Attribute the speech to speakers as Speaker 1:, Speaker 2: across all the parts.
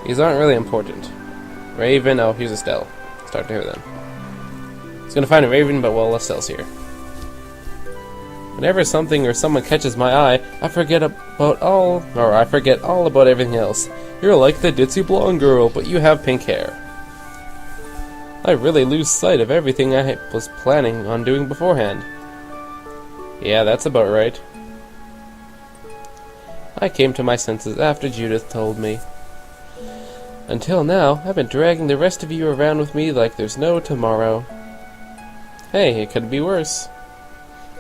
Speaker 1: These aren't really important. Raven, oh, here's Estelle. Start to her then. I was gonna find a Raven, but well, Estelle's here. Whenever something or someone catches my eye, I forget all about everything else. You're like the ditzy blonde girl, but you have pink hair. I really lose sight of everything I was planning on doing beforehand. Yeah, that's about right. I came to my senses after Judith told me. Until now, I've been dragging the rest of you around with me like there's no tomorrow. Hey, it could be worse.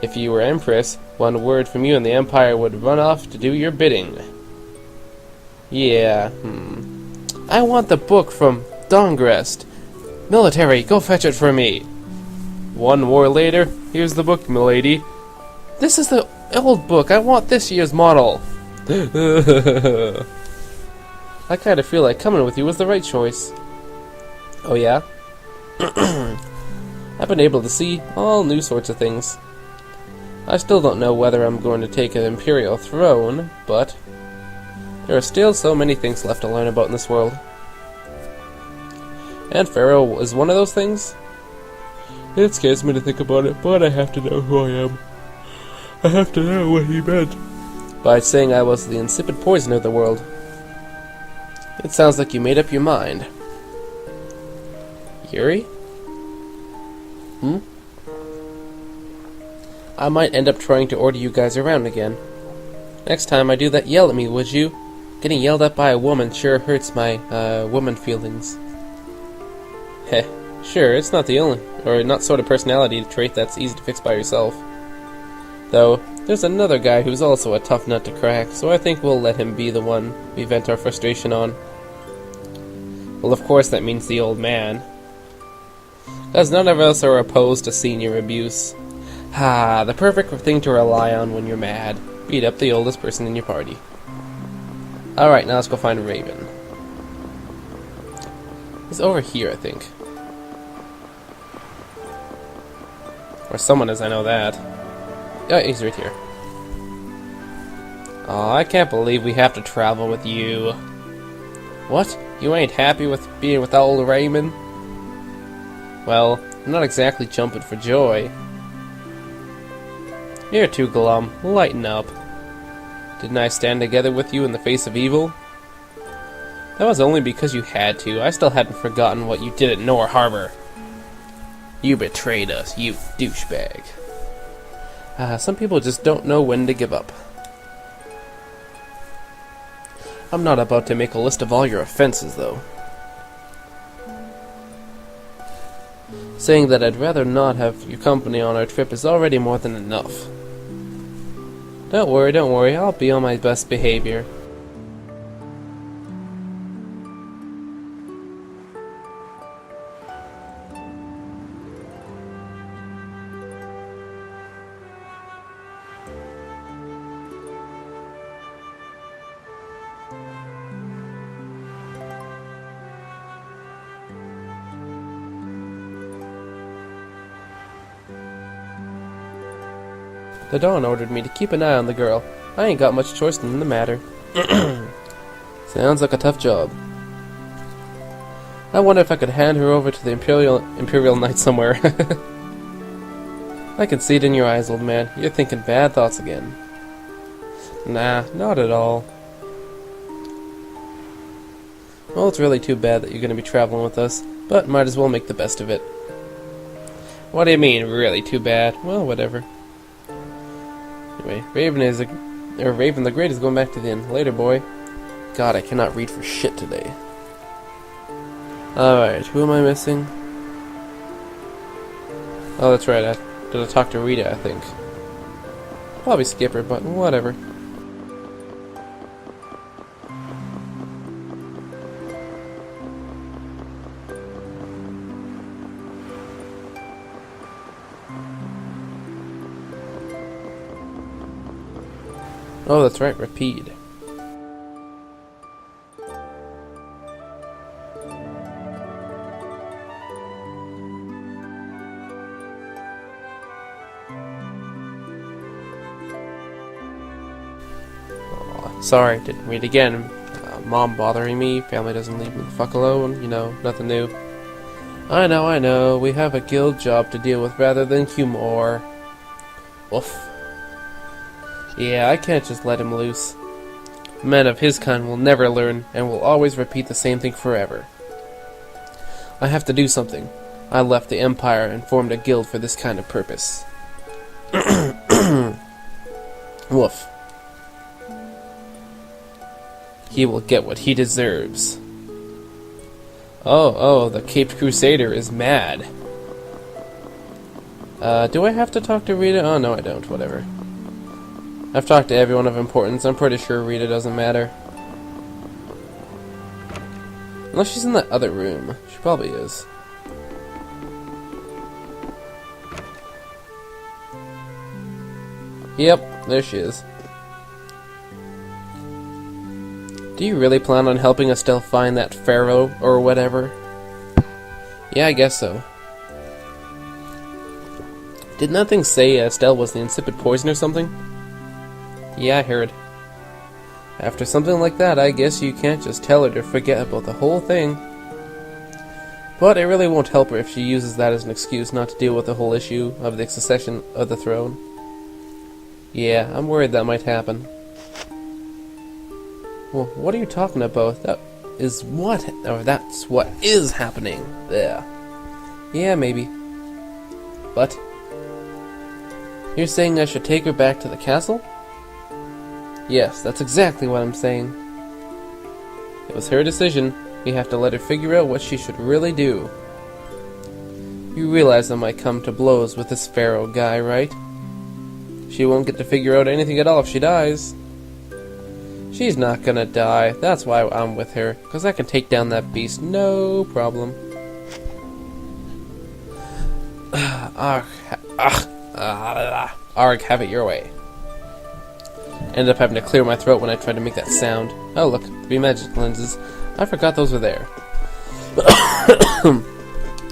Speaker 1: If you were Empress, one word from you and the Empire would run off to do your bidding. Yeah, I want the book from Dongrest. Military, go fetch it for me. 1 war later, here's the book, milady. This is the old book. I want this year's model. I kind of feel like coming with you was the right choice. Oh yeah? I've been able to see all new sorts of things. I still don't know whether I'm going to take an imperial throne, but there are still so many things left to learn about in this world. And Pharaoh is one of those things? It scares me to think about it, but I have to know who I am. I have to know what he meant by saying I was the insipid poison of the world. It sounds like you made up your mind. Yuri? I might end up trying to order you guys around again. Next time I do that, yell at me, would you? Getting yelled at by a woman sure hurts my, woman feelings. Heh, sure, it's not the only, or not sort of personality trait that's easy to fix by yourself. Though, there's another guy who's also a tough nut to crack, so I think we'll let him be the one we vent our frustration on. Well, of course that means the old man. Because none of us are opposed to senior abuse. Ha, the perfect thing to rely on when you're mad. Beat up the oldest person in your party. Alright, now let's go find Raven. He's over here, I think. Or someone is, I know that. Oh, he's right here. Oh, I can't believe we have to travel with you. What? You ain't happy with being without old Raymond? Well, I'm not exactly jumping for joy. You're too glum. Lighten up. Didn't I stand together with you in the face of evil? That was only because you had to. I still hadn't forgotten what you did at Nor Harbor. You betrayed us, you douchebag. Some people just don't know when to give up. I'm not about to make a list of all your offenses, though. Saying that I'd rather not have your company on our trip is already more than enough. Don't worry, I'll be on my best behavior. The Dawn ordered me to keep an eye on the girl. I ain't got much choice in the matter. Sounds like a tough job. I wonder if I could hand her over to the Imperial Knight somewhere. I can see it in your eyes, old man. You're thinking bad thoughts again. Nah, not at all. Well, it's really too bad that you're going to be traveling with us, but might as well make the best of it. What do you mean, really too bad? Well, whatever. Anyway, Raven the Great is going back to the inn. Later, boy. God, I cannot read for shit today. Alright, who am I missing? Oh, that's right, I gotta talk to Rita, I think. Probably skip her, but whatever. Oh, that's right, Rapide. Oh, sorry, didn't read again. Mom bothering me, family doesn't leave me the fuck alone, you know, nothing new. I know, we have a guild job to deal with rather than humor. Oof. Yeah, I can't just let him loose. Men of his kind will never learn, and will always repeat the same thing forever. I have to do something. I left the Empire and formed a guild for this kind of purpose. Woof. He will get what he deserves. Oh, the Caped Crusader is mad. Do I have to talk to Rita? Oh, no I don't, whatever. I've talked to everyone of importance. I'm pretty sure Rita doesn't matter. Unless she's in that other room. She probably is. Yep, there she is. Do you really plan on helping Estelle find that pharaoh or whatever? Yeah, I guess so. Didn't that thing say Estelle was the insipid poison or something? Yeah, I heard. After something like that, I guess you can't just tell her to forget about the whole thing. But it really won't help her if she uses that as an excuse not to deal with the whole issue of the succession of the throne. Yeah, I'm worried that might happen. Well, what are you talking about? That's what is happening. There. Yeah, maybe. But you're saying I should take her back to the castle? Yes, that's exactly what I'm saying. It was her decision. We have to let her figure out what she should really do. You realize I might come to blows with this pharaoh guy, right? She won't get to figure out anything at all if she dies. She's not gonna die. That's why I'm with her, because I can take down that beast, no problem. Arg, have it your way. Ended up having to clear my throat when I tried to make that sound. Oh look, 3 magic lenses. I forgot those were there.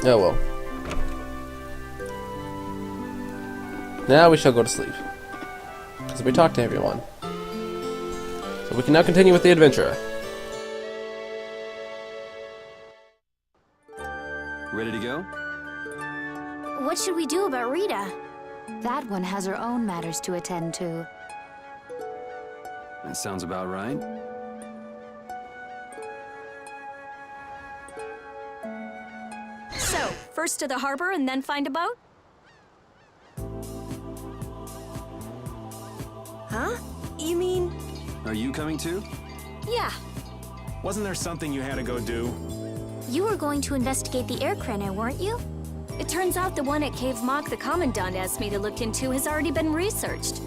Speaker 1: Oh well. Now we shall go to sleep. Because we talked to everyone. So we can now continue with the adventure.
Speaker 2: Ready to go?
Speaker 3: What should we do about Rita?
Speaker 4: That one has her own matters to attend to.
Speaker 2: That sounds about right.
Speaker 3: So, first to the harbor and then find a boat? Huh? You mean...
Speaker 2: Are you coming too?
Speaker 3: Yeah.
Speaker 5: Wasn't there something you had to go do?
Speaker 3: You were going to investigate the air craner, weren't you? It turns out the one at Cave Mock the Commandant asked me to look into has already been researched.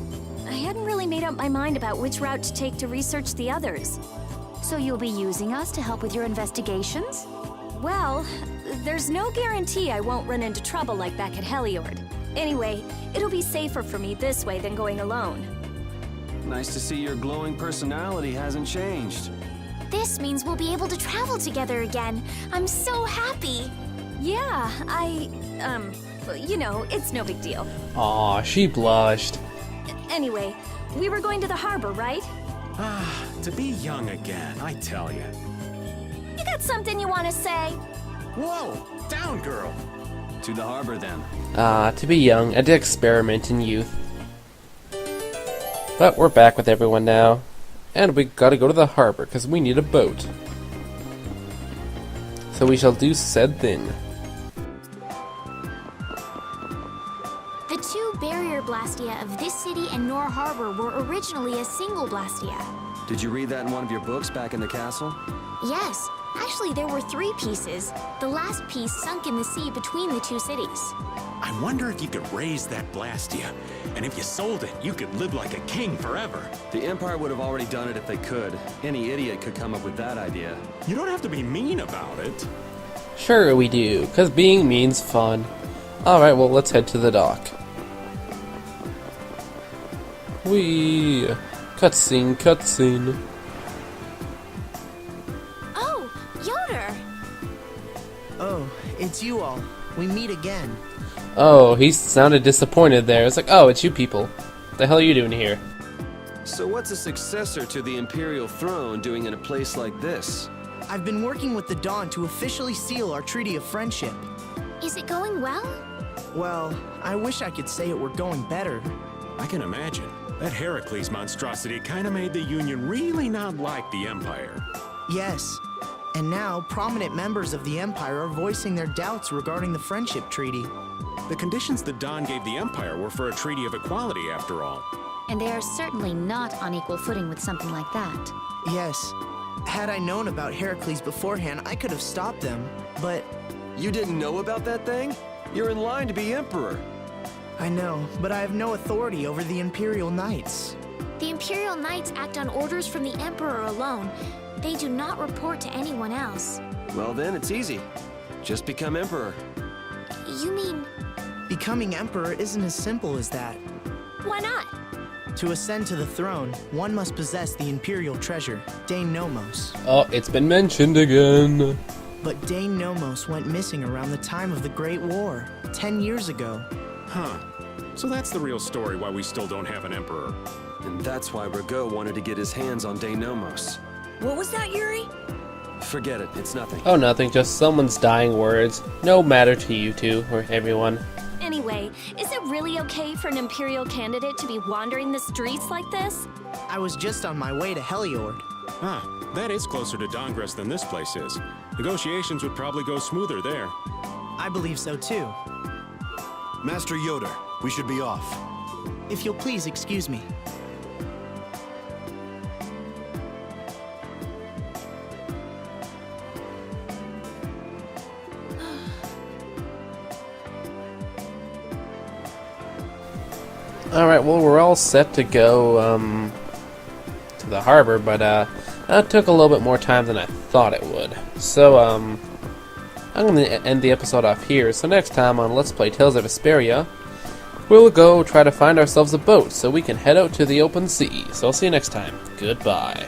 Speaker 3: I hadn't really made up my mind about which route to take to research the others.
Speaker 4: So you'll be using us to help with your investigations?
Speaker 3: Well, there's no guarantee I won't run into trouble like back at Heliord. Anyway, it'll be safer for me this way than going alone.
Speaker 2: Nice to see your glowing personality hasn't changed.
Speaker 6: This means we'll be able to travel together again. I'm so happy.
Speaker 3: Yeah, you know, it's no big deal.
Speaker 1: Aw, she blushed.
Speaker 3: Anyway, we were going to the harbor, right?
Speaker 5: To be young again, I tell you.
Speaker 6: You got something you want to say?
Speaker 5: Whoa, down, girl.
Speaker 2: To the harbor then.
Speaker 1: To be young and to experiment in youth. But we're back with everyone now. And we gotta go to the harbor, because we need a boat. So we shall do said thing.
Speaker 6: The 2 barrier blastia of this city and Nor Harbor were originally a single blastia.
Speaker 2: Did you read that in one of your books back in the castle?
Speaker 6: Yes, actually there were 3 pieces. The last piece sunk in the sea between the 2 cities.
Speaker 5: I wonder if you could raise that Blastia, and if you sold it, you could live like a king forever.
Speaker 2: The Empire would have already done it if they could. Any idiot could come up with that idea.
Speaker 5: You don't have to be mean about it.
Speaker 1: Sure we do, because being mean's fun. Alright, well let's head to the dock. Whee! Cutscene, cutscene.
Speaker 6: Oh, Yoder!
Speaker 7: Oh, it's you all. We meet again.
Speaker 1: Oh, he sounded disappointed there. It's like, oh, it's you people. What the hell are you doing here?
Speaker 2: So what's a successor to the Imperial throne doing in a place like this?
Speaker 7: I've been working with the Dawn to officially seal our Treaty of Friendship.
Speaker 6: Is it going well?
Speaker 7: Well, I wish I could say it were going better.
Speaker 5: I can imagine. That Heracles monstrosity kinda made the Union really not like the Empire.
Speaker 7: Yes. And now, prominent members of the Empire are voicing their doubts regarding the Friendship Treaty.
Speaker 5: The conditions the Dawn gave the Empire were for a treaty of equality, after all.
Speaker 4: And they are certainly not on equal footing with something like that.
Speaker 7: Yes. Had I known about Heracles beforehand, I could have stopped them. But
Speaker 2: You didn't know about that thing? You're in line to be Emperor.
Speaker 7: I know, but I have no authority over the Imperial Knights.
Speaker 6: The Imperial Knights act on orders from the Emperor alone. They do not report to anyone else.
Speaker 2: Well then, it's easy. Just become Emperor.
Speaker 6: You mean,
Speaker 7: Becoming Emperor isn't as simple as that.
Speaker 6: why not?
Speaker 7: To ascend to the throne, one must possess the Imperial treasure, Dane Nomos.
Speaker 1: Oh, it's been mentioned again.
Speaker 7: But Dane Nomos went missing around the time of the Great War, 10 years ago.
Speaker 5: Huh. So that's the real story why we still don't have an Emperor.
Speaker 2: And that's why Rago wanted to get his hands on Denomos.
Speaker 8: What was that, Yuri?
Speaker 2: Forget it, it's nothing.
Speaker 1: Oh, nothing, just someone's dying words. No matter to you two, or everyone.
Speaker 3: Anyway, is it really okay for an Imperial candidate to be wandering the streets like this?
Speaker 7: I was just on my way to Heliord.
Speaker 5: Ah, that is closer to Dongress than this place is. Negotiations would probably go smoother there.
Speaker 7: I believe so too.
Speaker 9: Master Yoder, we should be off.
Speaker 7: If you'll please excuse me.
Speaker 1: Alright, well, we're all set to go, to the harbor, but, that took a little bit more time than I thought it would. So, I'm gonna end the episode off here, so next time on Let's Play Tales of Vesperia, we'll go try to find ourselves a boat so we can head out to the open sea. So I'll see you next time. Goodbye.